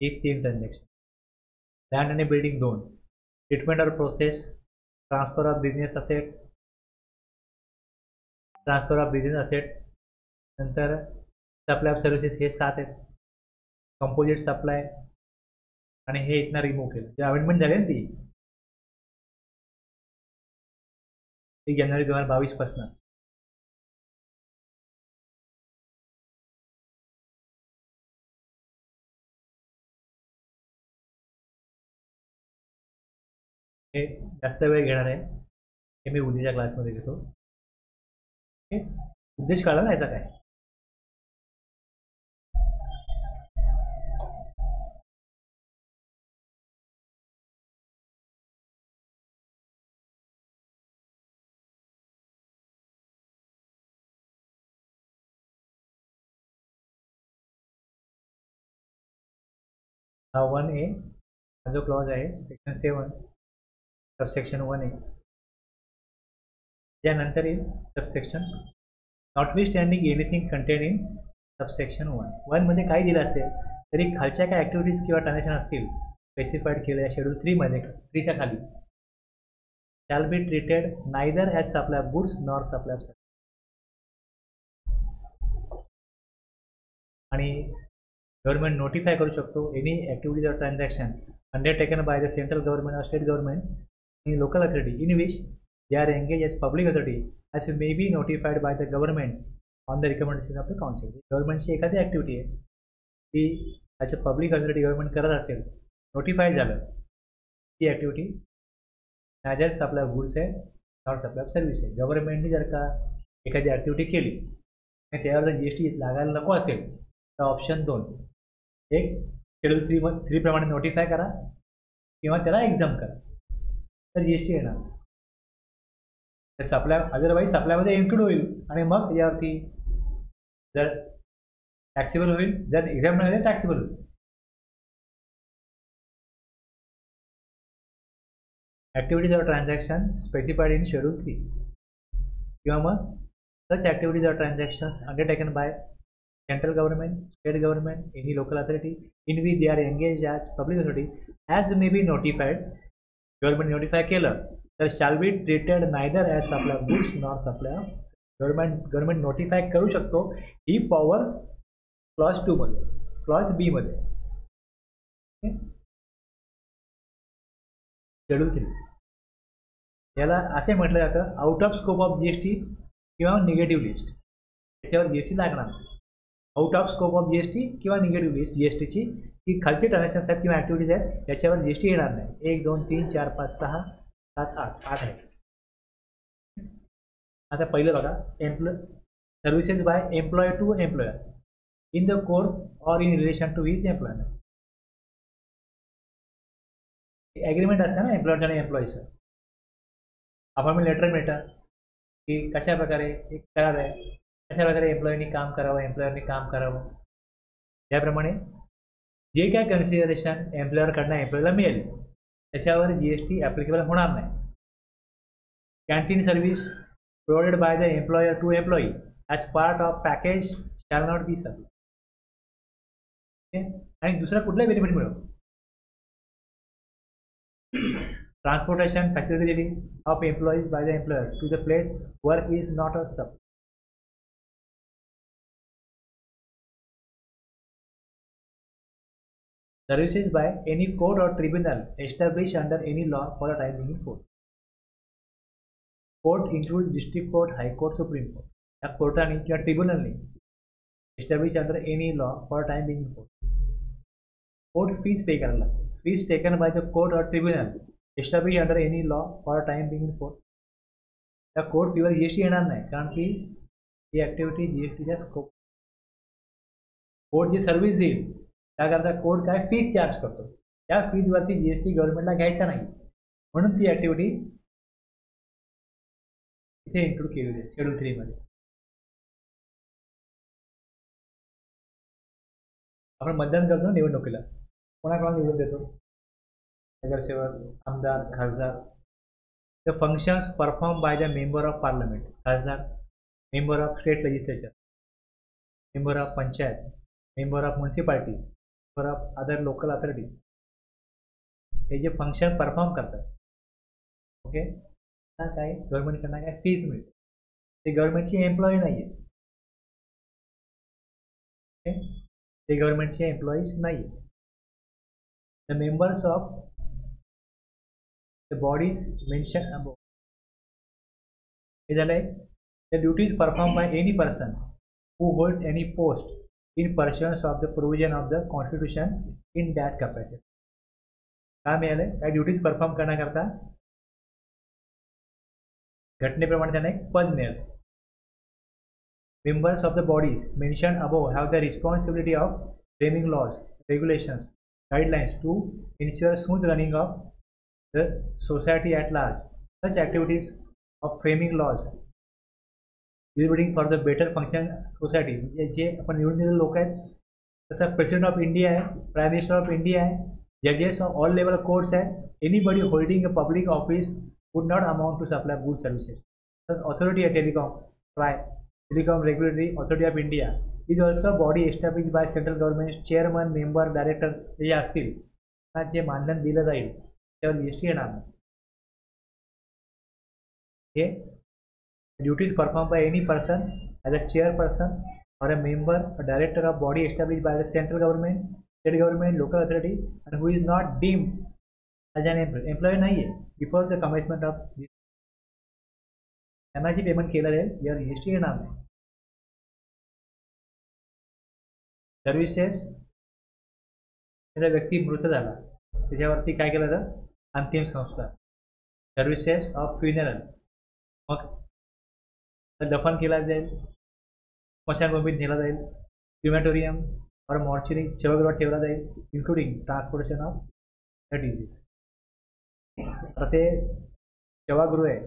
A: ही 3 ट्रान्झॅक्शन, लँड आणि बिल्डिंग 2, ट्रीटमेंट और process, transfer of business asset, transfer of business asset, नंतर सप्लाय ऑफ सर्व्हिसेस हे 7 आहेत. कंपोजिट सप्लाय आणि हे इथनं रिमूव्ह केलं, जे अमेंडमेंट झाली ना ती 1 जानेवारी 2022 पासून. हे जास्त वेळ घेणार आहे, हे मी उद्याच्या क्लासमध्ये घेतो. उद्देश कळला ना याचा काय. हा 1A हा जो क्लॉज आहे सेक्शन 7 सबसेक्शन 1A, त्यानंतर येईल subsection notwithstanding anything contain in subsection 1 मध्ये काय दिलं असेल तरी खालच्या काय ॲक्टिव्हिटीज किंवा ट्रान्झॅक्शन असतील स्पेसिफाईड केलेल्या शेड्यूल 3 मध्ये 3च्या खाली shall be treated neither as supply of goods nor supply of services. आणि गव्हर्नमेंट नोटिफाय करू शकतो any activities or transaction undertaken by the central government or state government in local authority in which they are engaged as public authority as may be notified by the government on the recommendation of the council. गव्हर्नमेंटची एखादी activity आहे ती as a public authority government करत असेल notify झालं ती activity northern supply of goods आहे not supply of service आहे. गव्हर्नमेंटने जर का एखादी ॲक्टिव्हिटी केली आणि त्यावर जर GST लागायला नको असेल तर ऑप्शन 2 एक शेड्यूल 3 प्रमाणे नोटिफाय करा किंवा त्याला एक्झाम करा तर GST येणार. सप्लाय अदरवाईज सप्लायमध्ये इन्क्लूड होईल आणि मग त्याच्यावरती जर टॅक्सेबल होईल, जर एक्झाम नाही झाले टॅक्सेबल होईल. Activities or transaction specified in schedule 3 किंवा मग such activities or transactions undertaken by central government, state government, any local authority in which they are engage as public authority as may be notified. Government notify केलं तर shall be treated neither as supply of goods nor supply of. Government notify करू शकतो ही power clause 2 मध्ये, clause B मध्ये. Schedule 3 याला असे म्हटलं जातं out of scope of GST किंवा निगेटिव्ह लिस्ट. त्याच्यावर GST लागणार नाही. Out of scope of GST किंवा निगेटिव्ह लिस्ट GSTची की खालचे ट्रान्झॅक्शन्स आहेत किंवा ॲक्टिव्हिटीज आहेत त्याच्यावर GST येणार नाही. 1 2 3 4 5 6 7 8 आहे. आता पहिलं बघा services by employ to employer in the course or in relation to his employment. Agreement असतं ना एम्प्लॉयरचं आणि एम्प्लॉईचं. अपॉइंटमेंट लेटर मिळतं की कशा प्रकारे एक करार आहे, कशा प्रकारे एम्प्लॉयनी काम करावं, एम्प्लॉयरनी काम करावं. त्याप्रमाणे जे काय कन्सिडरेशन एम्प्लॉयरकडनं एम्प्लॉयला मिळेल त्याच्यावर GST ॲप्लिकेबल होणार नाही. Canteen service provided by the employer to employee as part of package shall not be supply. आणि दुसरा कुठला बेनिफिट मिळेल. Transportation facility of employees by the employer to the place work is not a supply. Services by any court or tribunal established under any law for the time being in force. Court includes district court, high court, supreme court. या कोर्टाने किंवा ट्रिब्युनलने establish under any law for time being in force. Court fees pay करायला लागते. Fees taken by the court or tribunal establish under any law for time being in force. त्या court फीवर GST येणार नाही कारण की ही ॲक्टिव्हिटी GSTच्या स्कोप. कोर्ट जी सर्व्हिस देईल त्याकरता कोर्ट काय फीज चार्ज करतो. त्या फीजवरती GST गव्हर्नमेंटला घ्यायचा नाही म्हणून ती ॲक्टिव्हिटी इथे इन्क्लूड केलेली आहे शेड्यूल 3 मध्ये. आपण मतदान करतो निवडणुकीला, कोणाकोणाला निवडून देतो, नगरसेवक, आमदार, खासदार. The functions perform by the member of parliament, खासदार, member of state legislature, member of panchayat, member of municipalities, member of other local authorities. हे जे फंक्शन परफॉर्म करतात ओके त्यांना काय गव्हर्नमेंटकडनं काय फीज मिळते. ते गव्हर्नमेंटची एम्प्लॉई नाही आहे. ते गव्हर्नमेंटचे एम्प्लॉईज नाही आहेत. The members of the bodies mention above. हे झालंय the duties perform by any person who holds any post in pursuance of the provision of the constitution in that capacity. काय मिळालंय काय ड्युटीज परफॉर्म करण्याकरता घटनेप्रमाणे त्यांना एक पद मिळालं. Members of the bodies mention above have the responsibility of framing laws, regulations, guidelines to ensure smooth running of the society at large. Such activities of framing laws building for the better function society. म्हणजे जे आपण निवडून दिलेले लोक आहेत तसं president of India आहे, prime minister of India आहे, जजेस ऑफ ऑल लेवल कोर्ट्स आहेत. Anybody holding a public office would not amount to supply good services. Authority आहे telecom, telecom regulatory authority of India is also body establish bye central government. Chairman, member, director जे असतील त्यांना जे मानधन दिलं जाईल त्यावर जीएसटी येणार नाही. हे duties performed by any person as a chairperson or a member or director of body established by the central government, state government, local authority, and who is not deemed as an employee नाही आहे before the commencement of this. त्यांना जी payment केलं जाईल यावर GST येणार नाही. Services, त्याचा व्यक्ती मृत झाला त्याच्यावरती काय केलं जातं, अंतिम संस्कार. सर्व्हिसेस ऑफ फ्युनरल, मग दफन केला जाईल, स्मशानभूमीत नेला जाईल, क्रिमेटोरियम और मॉर्चरी शवगृहात ठेवला जाईल, including transportation of the disease. तर ते शवगृह आहे,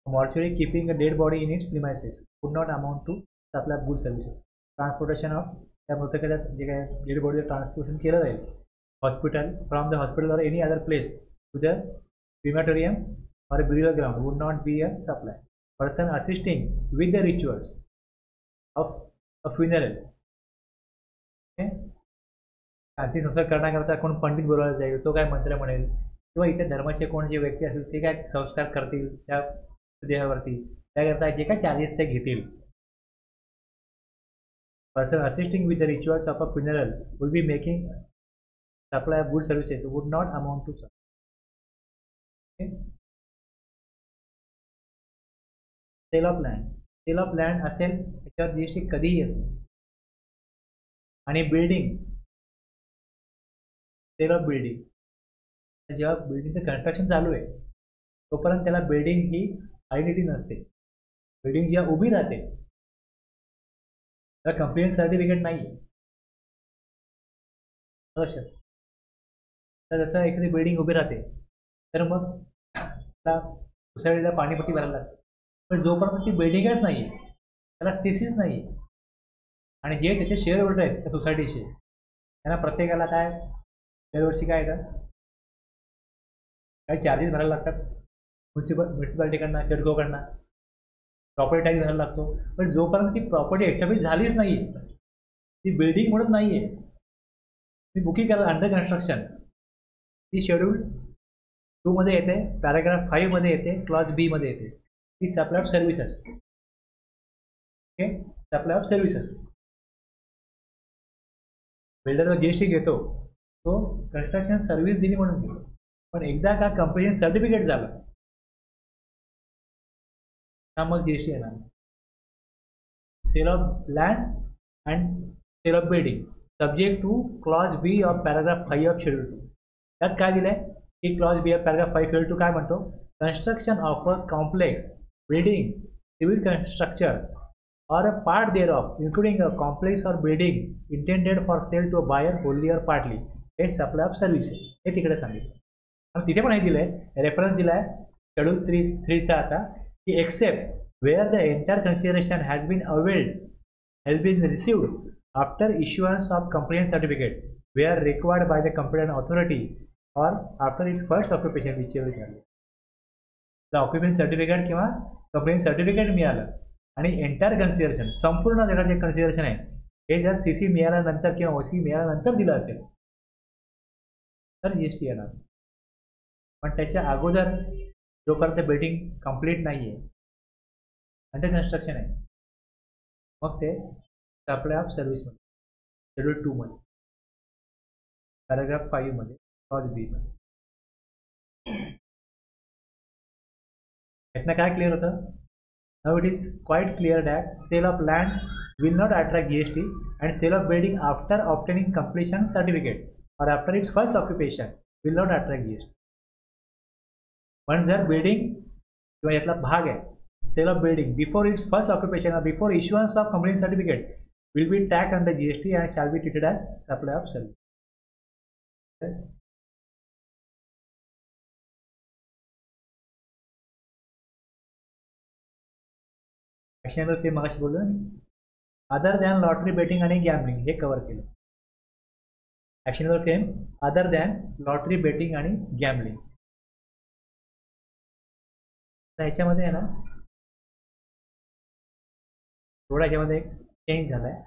A: mortuary keeping a dead body in its premises would not amount to supply good services. Transportation of त्या मृतकाच्या जे काय डेड बॉडीचं ट्रान्सपोर्टेशन केलं जाईल hospital, from the hospital or any other place to the crematorium or burial ground would not be a supply. Person assisting with the rituals of a funeral, अंतिम संस्कार करण्याकरता कोण पंडित बोलवला जाईल, तो काय मंत्र म्हणेल, किंवा इतर धर्माचे कोण जे व्यक्ती असतील ते काय संस्कार करतील त्या देहावरती, त्याकरता जे काय चार्जेस ते घेतील. Person assisting with the rituals of a funeral will be making supply good services would not amount to supply. Sale of land, sale of land असेल त्याच्यावर जीएसटी कधीही येतो. आणि बिल्डिंग, सेल ऑफ बिल्डिंग, जेव्हा बिल्डिंगचं construction चालू आहे तोपर्यंत त्याला बिल्डिंग ही आयडेंटिटी नसते. बिल्डिंग जेव्हा उभी राहते त्याला कंप्लेंट सर्टिफिकेट नाही आहे. लक्षात, तर जसं एखादी बिल्डिंग उभी राहते तर मग त्याला सोसायटीला पाणीपट्टी भरायला लागते. पण जोपर्यंत ती बिल्डिंगच नाही आहे त्याला सीसीच नाही आहे, आणि जे त्याचे शेअर होल्डर आहेत त्या सोसायटीचे त्यांना प्रत्येकाला काय दरवर्षी काय येतात, काही चार्जेस भरायला लागतात म्युन्सिपालिटीकडनं, सिडकोकडनं प्रॉपर्टी टॅक्स भरायला लागतो. पण जोपर्यंत ती प्रॉपर्टी एस्टॅब्लिश झालीच नाही आहे, ती बिल्डिंग म्हणत नाही आहे, ती बुकिंग करायला अंडर कन्स्ट्रक्शन, ती शेड्यूल 2 मध्ये येते, पॅराग्राफ 5 मध्ये येते, क्लॉज बी मध्ये येते. ती supply of services. Okay, supply of services. Builder GST घेतो तो कन्स्ट्रक्शन सर्व्हिस दिली म्हणून घेतो, पण एकदा का कंपनी सर्टिफिकेट झालं का मग जीएसटी येणार. Sale of land and sale of building subject to clause B of paragraph 5 of schedule 2. त्यात काय दिलंय की clause B of paragraph 5 schedule 2 काय म्हणतो, construction of a complex building, civil structure or a part thereof, including a complex or building intended for sale to a buyer wholly or partly, हे supply of services. हे तिकडे सांगितलं. आणि तिथे पण हे दिलंय, रेफरन्स दिलाय शेड्यूल 3चा आता, की except where the entire consideration has been received after issuance of complaint certificate where required by the complaint authority or after its first occupation, whichever झाले. द ऑक्युपेशन सर्टिफिकेट किंवा कंप्लेंट सर्टिफिकेट मिळालं आणि entire consideration, संपूर्ण त्याचं जे consideration आहे हे जर सीसी मिळाल्यानंतर किंवा ओसी मिळाल्यानंतर दिलं असेल तर जीएसटी येणार. पण त्याच्या अगोदर जोपर्यंत बिल्डिंग कंप्लीट नाही आहे, अंडर कन्स्ट्रक्शन आहे, मग ते सप्लाय ऑफ सर्व्हिसमध्ये शेड्यूल 2 मध्ये पॅराग्राफ 5 मध्ये क्लॉज बी मध्ये. इतना काय क्लियर होतं. Now it is quite clear that sale of land will not attract GST and sale of building after obtaining completion certificate or after its first occupation will not attract GST. पण जर building किंवा यातला भाग आहे sale of building before its first occupation or before issuance of complete certificate will be tax under GST and shall be treated as supply of service. Actionable पे मगाशी बोललो ना. अदर दॅन लॉटरी बेटिंग आणि gambling हे cover केलं. Actionable claim other than lottery betting आणि gambling. ह्याच्यामध्ये आहे ना थोडा ह्याच्यामध्ये एक चेंज झालाय.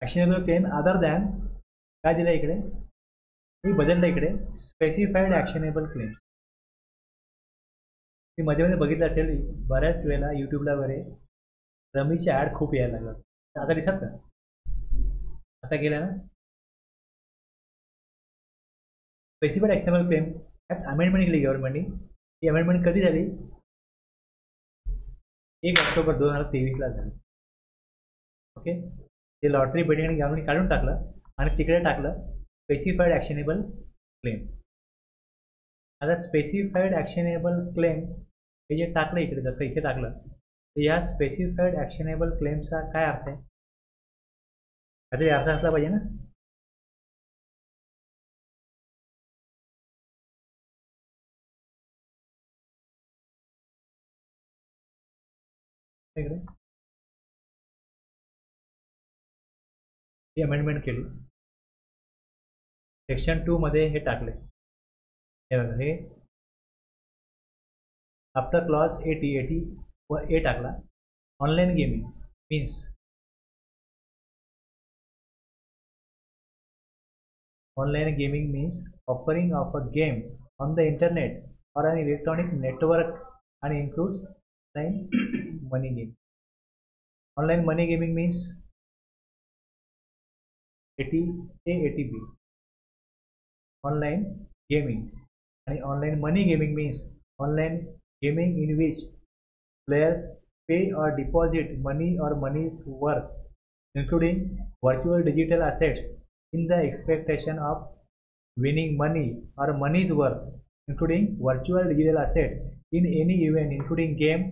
A: ॲक्शनेबल क्लेम अदर दॅन काय दिलं इकडे, मी बदललं इकडे स्पेसिफाईड ॲक्शनेबल क्लेम. मी मध्ये मध्ये बघितलं असेल बऱ्याच वेळेला यूट्यूबला वगैरे रमीची ॲड खूप यायला लागतात. आता दिसत का, आता गेलं ना. स्पेसिफाईड ॲक्शनेबल क्लेम त्यात अमेंडमेंट केली गव्हर्नमेंटनी. ही अमेंडमेंट कधी झाली, 1 ऑक्टोबर 2023ला झाली. ओके, ते लॉटरी बेटिंग आणि गॅम्बलिंग काढून टाकलं आणि तिकडे टाकलं स्पेसिफाईड ॲक्शनेबल क्लेम. आता स्पेसिफाईड ॲक्शनेबल क्लेम हे जे टाकलं इकडे जसं इथे टाकलं तर या स्पेसिफाईड ॲक्शनेबल क्लेमचा काय अर्थ आहे, काहीतरी अर्थ असला पाहिजे ना. इकडे ही अमेंडमेंट केली, सेक्शन 2 मध्ये हे टाकले. हे बघा, हे आफ्टर क्लॉज 80 व ए टाकला. Online gaming means online gaming means offering of a game on the internet or an electronic network and includes online money game. Online money gaming means 80A 80B. Online gaming and online money gaming means online gaming in which players pay or deposit money or money's worth including virtual digital assets in the expectation of winning money or money's worth including virtual digital asset in any event including game,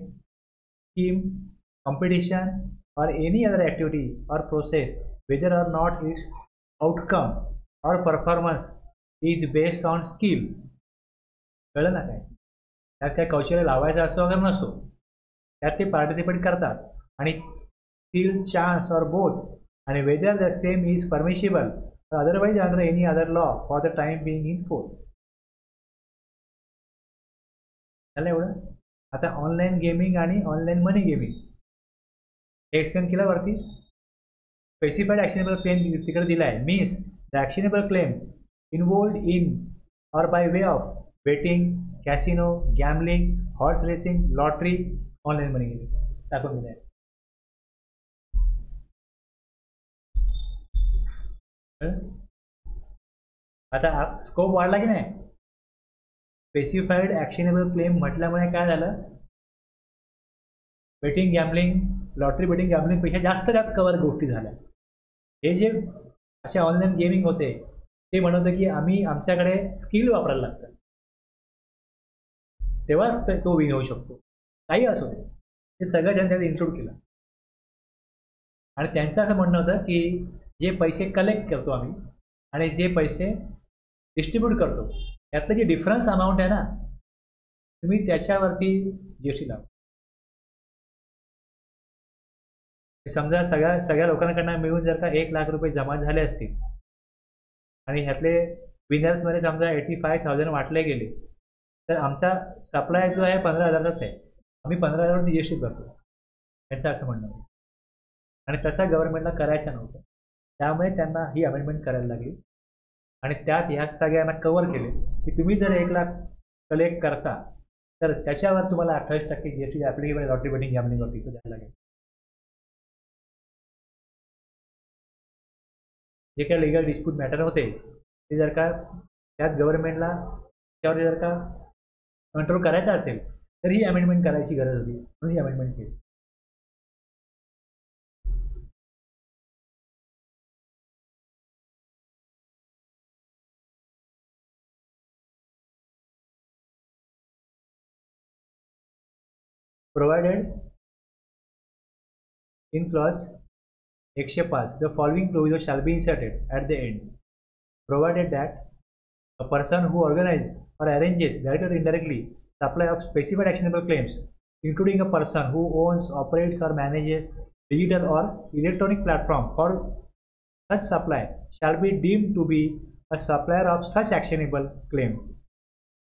A: scheme, competition or any other activity or process whether or not its outcome or performance is based on skill. कळलं ना काय, त्यात काय कौशल्य लावायचं असो वगैरे नसो, त्यात ते पार्टिसिपेट करतात आणि स्किल, चान्स और बोथ आणि whether the same is permissible otherwise under any other law for the time being in force. झालं एवढं. आता ऑनलाईन गेमिंग आणि ऑनलाईन मनी गेमिंग हे एक्सप्लेन केलं वरती. स्पेसिफाईड ॲक्शनेबल क्लेम तिकडे दिला आहे means the actionable claim involved in or by way of betting, casino, gambling, horse racing, lottery, online money gaming टाकून दिलं आहे. आता स्कोप वाढला की नाही. स्पेसिफाईड ॲक्शनेबल क्लेम म्हटल्यामुळे काय झालं, betting, gambling, lottery betting, gambling पेक्षा जास्त त्यात कवर गोष्टी झाल्या. हे जे असे ऑनलाईन गेमिंग होते ते म्हणत होते की आम्ही आमच्याकडे स्किल वापरायला लागतं तेव्हा तो विन होऊ शकतो, काही असो दे. हे सगळं त्यांनी त्यात इन्क्लूड केलं आणि त्यांचं असं म्हणणं होतं की जे पैसे कलेक्ट करतो आम्ही आणि जे पैसे डिस्ट्रीब्यूट करतो त्यातलं जे डिफरन्स अमाऊंट आहे ना तुम्ही त्याच्यावरती जीएसटी लावा. समजा सगळ्या लोकांकडनं मिळून जर का 1 लाख रुपये जमा झाले असतील आणि ह्यातले विनर्समध्ये समजा 85,000 वाटले गेले तर आमचा सप्लाय जो आहे 15,000चाच आहे, आम्ही 15,000वरती जीएसटी करतो, त्यांचं असं म्हणणं होतं. आणि तसं गव्हर्नमेंटला करायचं नव्हतं, त्यामुळे त्यांना ही अमेंडमेंट करायला लागली आणि त्यात ह्या सगळ्यांना कव्हर केले की तुम्ही जर 1 लाख कलेक्ट करता तर त्याच्यावर तुम्हाला 28% जीएसटी ॲप्लिकेबल लॉटरी बेटिंग गॅम्बलिंगवरती द्यायला लागेल. जे काही लिगल डिस्प्यूट मॅटर होते ते जर का त्यात गव्हर्नमेंटला त्यावर जर का कंट्रोल करायचा असेल तर ही अमेंडमेंट करायची गरज होती, म्हणून ही अमेंडमेंट केली. provided in clause 105 the following provision shall be inserted at the end, provided that a person who organizes or arranges directly or indirectly supply of specified actionable claims, including a person who owns, operates or manages digital or electronic platform for such supply, shall be deemed to be a supplier of such actionable claim.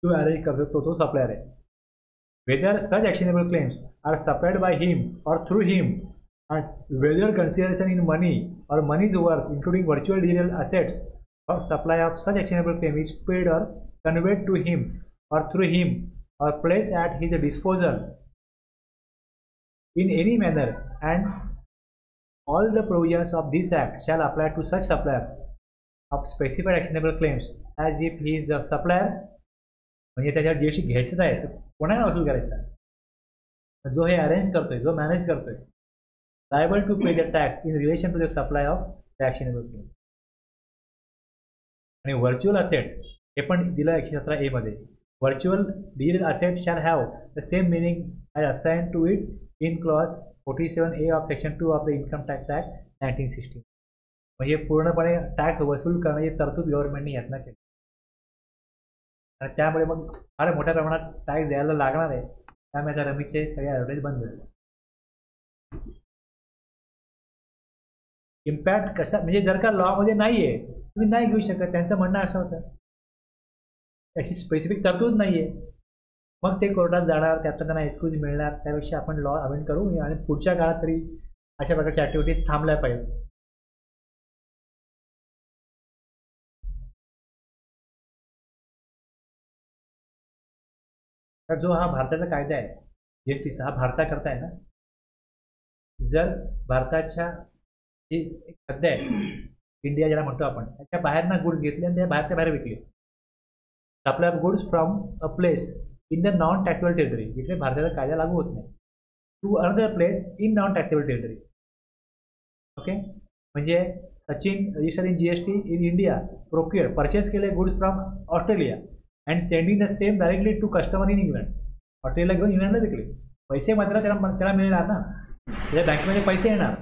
A: जो arrange कर सकतो तो supplier है. Whether such actionable claims are supplied by him or through him, and whether consideration in money or money's worth, including virtual digital assets, or supply of such actionable claim is paid or conveyed to him or through him or placed at his disposal in any manner, and all the provisions of this act shall apply to such supplier of specified actionable claims as if he is a supplier. म्हणजे त्याच्यावर GST घ्यायचं आहे तर कोणाला वसूल करायचा, जो हे अरेंज करतोय, जो मॅनेज करतोय, liable to pay the tax in relation to the supply of the actionable claim. आणि व्हर्च्युअल असेट हे पण दिलं 117 ए मध्ये. Virtual digital asset shall have the same meaning as assign to it in clause 47A of section 2 of the income tax act 1960. म्हणजे पूर्णपणे tax वसूल करण्याची तरतूद गव्हर्नमेंटने यातना केली आणि त्यामुळे मग फार मोठ्या प्रमाणात टॅक्स द्यायला लागणार आहे. त्यामुळे आता रमीचे सगळे ॲव्हरेज बंद झाले. इम्पॅक्ट कसा म्हणजे जर का लॉमध्ये नाही आहे तुम्ही नाही घेऊ शकत, त्यांचं म्हणणं असं होतं. अशी स्पेसिफिक तरतूद नाही आहे, मग ते कोर्टात जाणार, त्यातनं त्यांना एक्सक्यूज मिळणार. त्यापेक्षा आपण लॉ अमेंड करू आणि पुढच्या काळात तरी अशा प्रकारच्या ॲक्टिव्हिटीज थांबल्या पाहिजेत. तर जो हा भारताचा कायदा आहे जीएसटीचा, हा भारताकरता आहे ना. जर भारताच्या जी एक सध्या आहे इंडिया ज्याला म्हणतो आपण, त्याच्या बाहेरनं गुड्स घेतले आणि त्या बाहेरच्या बाहेर विकले. Supply of goods from a place in the non taxable territory, जिथे भारताचा कायदा लागू होत नाही, to another place in non taxable territory. Okay, म्हणजे Sachin register in GST in India procure purchase केले goods from Australia and sending the same directly to customer in England. ऑस्ट्रेलियाला घेऊन इंग्लंडला विकले, पैसे मात्र त्याला मिळणार ना, त्याच्या बँकेमध्ये पैसे येणार.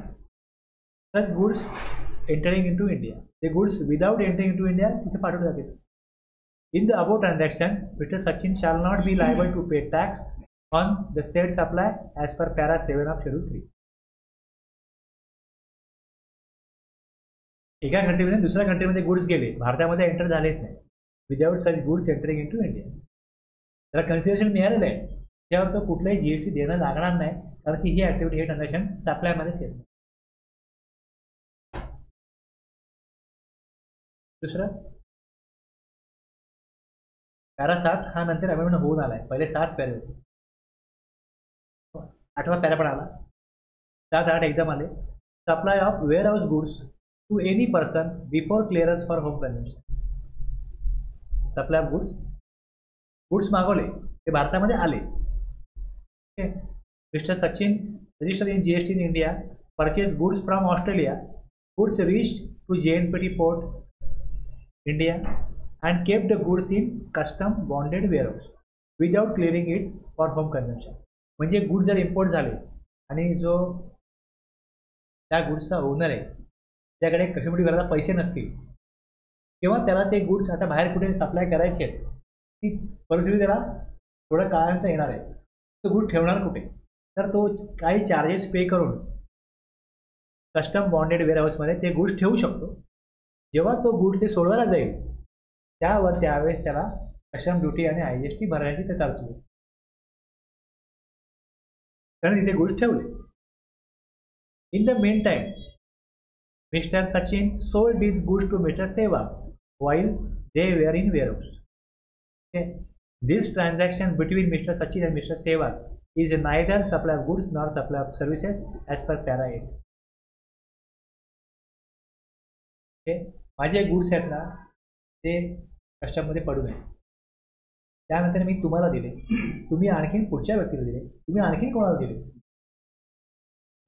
A: Such goods entering in to India, ते goods without entering in to India तिथे पाठवले जाते. In the above transaction, Mr. Sachin shall not be liable to pay tax on the state supply as per para 7 of Schedule 3. एका कंट्रीमध्ये दुसऱ्या कंट्रीमध्ये goods गेले, भारतामध्ये एंटर झालेच नाही, without such goods entering in to India, त्याला consideration मिळालेलं आहे, त्यावर तो कुठलाही जीएसटी देणं लागणार नाही, कारण की ही ॲक्टिव्हिटी हे ट्रान्झॅक्शन सप्लायमध्येच येत नाही. दुसरं पॅरा 7 हा नंतर अमेंडमेंट होऊन आला आहे. पहिले 7 पॅरे होते, 8वा पॅरा पण आला, 7-8 एकदम आले. Supply of warehouse goods to any person before clearance for home consumption. Supply of goods मागवले, ते भारतामध्ये आले. Okay, mister Sachin register in GST in India purchase goods from Australia, goods reached to JNPT port India and kept the goods in custom bonded warehouse without clearing it for home consumption. म्हणजे goods जर import झाले आणि जो त्या गुड्सचा owner आहे त्याकडे customary करायला पैसे नसतील किंवा त्याला ते गुड्स आता बाहेर कुठे सप्लाय करायचे आहेत, ती परिस्थिती त्याला थोडं काळानंतर येणार आहे, तो गुड ठेवणार कुठे, तर तो काही चार्जेस पे करून कस्टम बॉन्डेड वेअरहाऊसमध्ये ते गुड्स ठेवू शकतो. जेव्हा तो गुड्स ते सोडवायला जाईल त्यावेळेस त्याला कस्टम ड्युटी आणि IGST भरण्याची ते तरतूद, कारण तिथे गुड्स ठेवले. In the meantime mister Sachin sold this goods to mister Sehwag while they were in warehouse. Okay. This transaction between Mr. Sachin and Mr. Sehwag is neither supply of goods nor supply of services as per para 8. Okay. माझे goods आहेत ना ते कस्टममध्ये पडू नये, त्यानंतर मी तुम्हाला दिले, तुम्ही आणखीन पुढच्या व्यक्तीला दिले, तुम्ही आणखीन कोणाला दिले.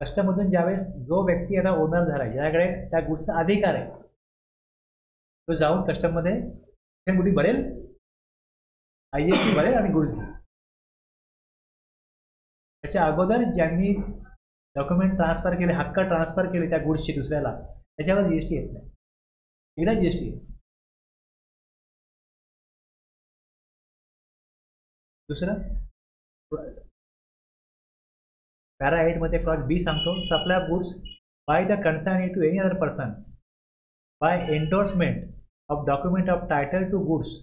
A: कस्टममधून ज्यावेळेस जो व्यक्ती आता ओनर झाला, ज्याकडे त्या गुड्सचा अधिकार आहे, तो जाऊन कस्टममध्ये कुठे भरेल, IGST भरेल आणि गुड्स घेईल. त्याच्या अगोदर ज्यांनी डॉक्युमेंट ट्रान्सफर केले, हक्क ट्रान्सफर केले त्या गुड्सची दुसऱ्याला, त्याच्यावर जीएसटी येत नाही. एकदा जीएसटी येत. दुसरं पॅरा 8 मध्ये क्लॉज बी सांगतो, supply of goods by the consignee to any other person by endorsement of document of title to goods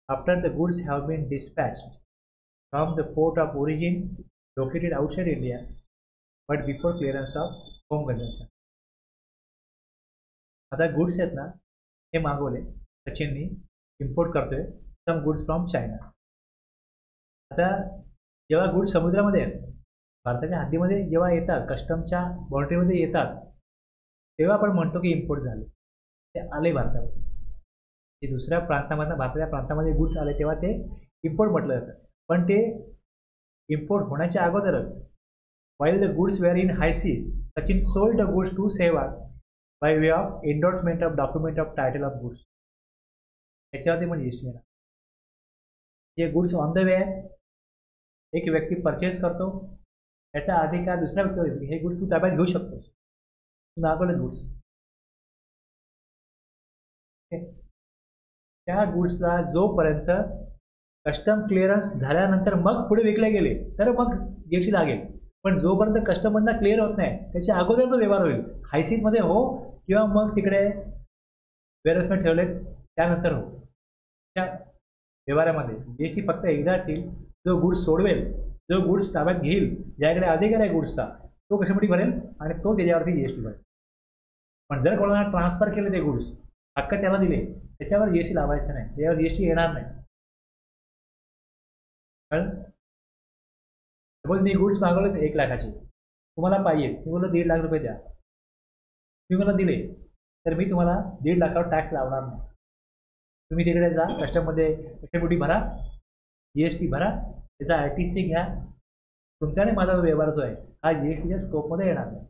A: after the goods have been dispatched from the port of origin located outside India but before clearance of home consumption. आता goods आहेत ना, हे मागवले सचिननी, import करतोय some goods from China. आता जेव्हा goods समुद्रामध्ये आहेत, भारताच्या हद्दीमध्ये जेव्हा येतात, कस्टमच्या बाउंड्रीमध्ये येतात, तेव्हा आपण म्हणतो की इम्पोर्ट झाले, ते आले भारतामध्ये. ते दुसऱ्या प्रांतामधनं भारताच्या प्रांतामध्ये गुड्स आले तेव्हा ते इम्पोर्ट म्हटलं जातं. पण ते इम्पोर्ट होण्याच्या अगोदरच while the goods were in high sea, Sachin sold the goods to Sehwag by way of endorsement of document of title of goods. याच्यावरती पण जीएसटी येणार. जे गुड्स ऑन द वे आहे, एक व्यक्ती परचेस करतो, त्याचा अधिकार दुसऱ्या व्यक्तीवर, हे गुड्स तू ताब्यात घेऊ शकतोस, तू मागवले गुड्स. त्या गुड्सला जोपर्यंत कस्टम क्लिअरन्स झाल्यानंतर मग पुढे विकले गेले तर मग जीएसटी लागेल. पण जोपर्यंत कस्टमरना क्लिअर होत नाही त्याच्या अगोदर तो व्यवहार होईल. हायसीमध्ये हो किंवा मग तिकडे वेअरहाऊसमध्ये ठेवले त्यानंतर हो. त्या व्यवहारामध्ये जीएसटी फक्त एकदाच येईल. जो गुड्स सोडवेल, जो गुड्स ताब्यात घेईल, ज्याकडे अधिकार आहे गुड्सचा, तो कशासाठी भरेल आणि तो त्याच्यावरती जीएसटी भरेल. पण जर कोणाला ट्रान्सफर केले ते गुड्स, हक्क त्याला दिले, त्याच्यावर जीएसटी लावायचं नाही, त्याच्यावर जीएसटी येणार नाही. सपोज मी गुड्स मागवले 1 लाखाचे, तुम्हाला पाहिजे, मी बोललो 1.5 लाख रुपये द्या, तुम्ही मला दिले, तर मी तुम्हाला 1.5 लाखावर टॅक्स लावणार नाही. तुम्ही तिकडे जा, कस्टममध्ये कस्टमड्युटी भरा, जीएसटी भरा, त्याचा आरटीसी घ्या. तुमच्याने माझा व्यवहार जो आहे हा जीएसटीच्या स्कोपमध्ये येणार नाही.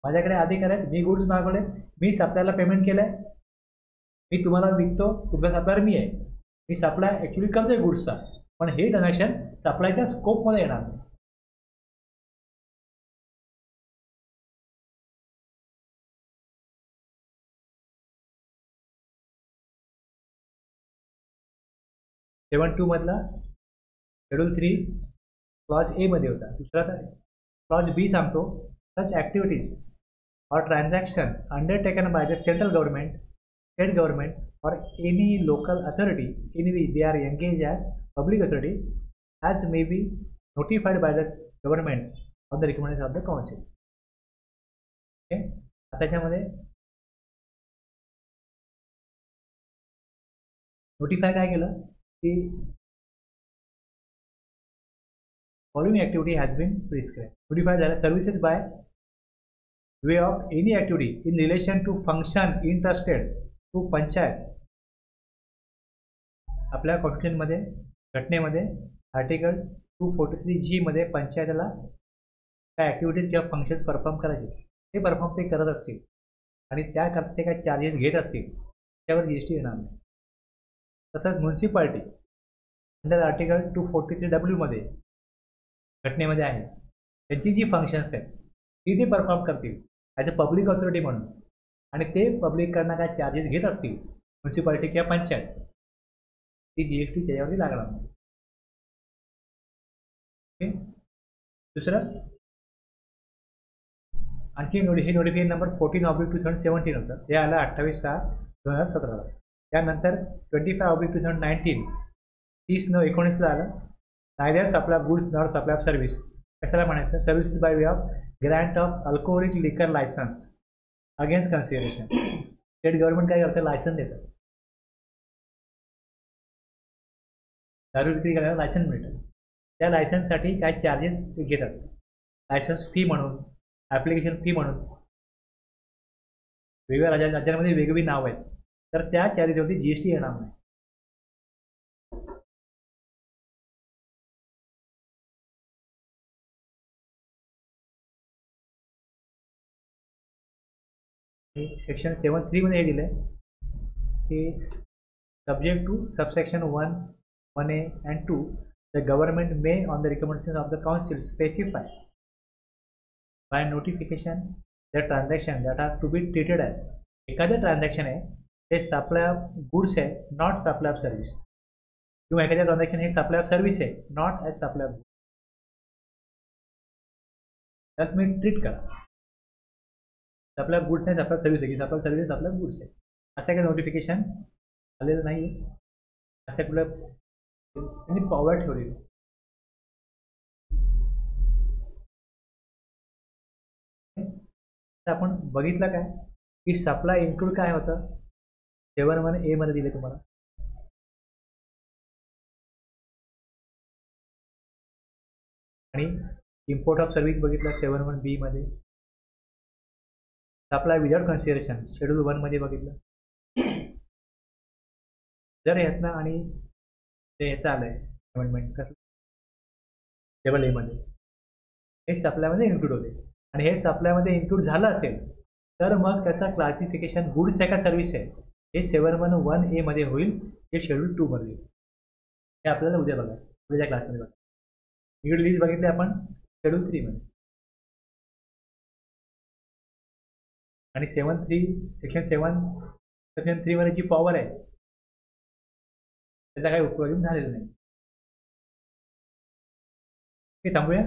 A: माझ्याकडे अधिकार आहेत, मी गुड्स मागवले, मी सप्लायला पेमेंट केलं आहे, मी तुम्हाला विकतो, तुमचा सप्लायर मी आहे, मी सप्लाय ॲक्च्युली करतोय गुड्सचा, पण हे ट्रान्झॅक्शन सप्लायच्या स्कोपमध्ये येणार नाही. सेवन 2 मधला शेड्यूल 3 क्लॉज ए मध्ये होता. दुसरा क्लॉज बी सांगतो, such activities or transaction undertaken by the central government, state government or any local authority in which they are engage as public authority as may be notified by the government on the recommendation of the council. Okay, आता त्याच्यामध्ये notify काय केलं की following activity has been prescribed. Notified झाला, services by way of any activity in relation to function entrusted to panchayat. आपल्या constitution मध्ये, घटनेमध्ये article 243G मध्ये पंचायतीला काय ॲक्टिव्हिटीज किंवा फंक्शन्स परफॉर्म करायचे, ते परफॉर्म ते करत असतील आणि त्या करता ते काय चार्जेस घेत असतील, त्यावर जीएसटी येणार नाही. तसंच म्युन्सिपाल्टी अंडर आर्टिकल 243W मध्ये घटनेमध्ये आहे, त्यांची जी फंक्शन्स आहेत ती ते परफॉर्म करतील ॲज अ पब्लिक ऑथॉरिटी म्हणून, आणि ते पब्लिककडनं काय चार्जेस घेत असतील म्युन्सिपाल्टी किंवा पंचायत, ती जीएसटी त्याच्यावरती लागणार नाही. ओके, दुसरं आणखी हे नोटिफिकेशन नंबर 14/2017 होतं, ते आलं 28/6/2017. त्यानंतर 25/2019 30/9/19 आलं, neither supply of goods nor supply of service. कशाला म्हणायचं, services by way of grant of alcoholic liquor licence against consideration. State government काय करतं, लायसन्स देतं, दारू विक्री करायला लायसन्स मिळतं, त्या लायसन्ससाठी काय चार्जेस ते घेतात, लायसन्स फी म्हणून, ॲप्लिकेशन फी म्हणून. वेगवेगळ्या राज्यांमध्ये वेगवेगळी नावं आहेत, तर त्या चार्जेसवरती जीएसटी येणार नाही. सेक्शन 7(3) मध्ये हे दिलंय की subject to subsection 1, 1A and 2, the government may on the recommendation of the council specify by notification the transaction that are to be treated as. एखादं ट्रान्झॅक्शन आहे ते सप्लाय ऑफ गुड्स आहे, नॉट सप्लाय ऑफ सर्व्हिस. किंवा एखाद्या transaction हे supply of service आहे, not as supply of goods. त्यात मी ट्रीट करा. सप्लाय ऑफ गुड्स नाही, सप्लाय ऑफ सर्व्हिस आहे, की supply of service supply of goods आहे. असं काही नोटिफिकेशन आलेलं नाही आहे. असं कुठलं त्यांनी पॉवर ठेवली. आपण बघितलं काय की सप्लाय इन्क्लूड काय होतं 7(1) मध्ये दिले तुम्हाला. आणि इम्पोर्ट ऑफ सर्व्हिस बघितलं 7(1) मध्ये. सप्लाय विदाउट कन्सिडरेशन शेड्यूल 1 मध्ये बघितलं. जर यातनं आणि ते याचं आलंय अमेंडमेंट टेबल ए मध्ये हे सप्लायमध्ये इन्क्लूड होते आणि हे सप्लायमध्ये इन्क्लूड झालं असेल तर मग त्याचा क्लासिफिकेशन गुड्स आहे का सर्व्हिस आहे हे 7(1) मध्ये होईल, हे शेड्यूल 2 मध्ये. हे आपल्याला उद्या बघायचं, उद्याच्या क्लासमध्ये बघा. इकडे लिस्ट बघितली आपण शेड्यूल 3 मध्ये. आणि 7(3) सेक्शन 3 मध्ये जी पॉवर आहे त्याचा काही उपयोग झालेला नाही. थांबूया.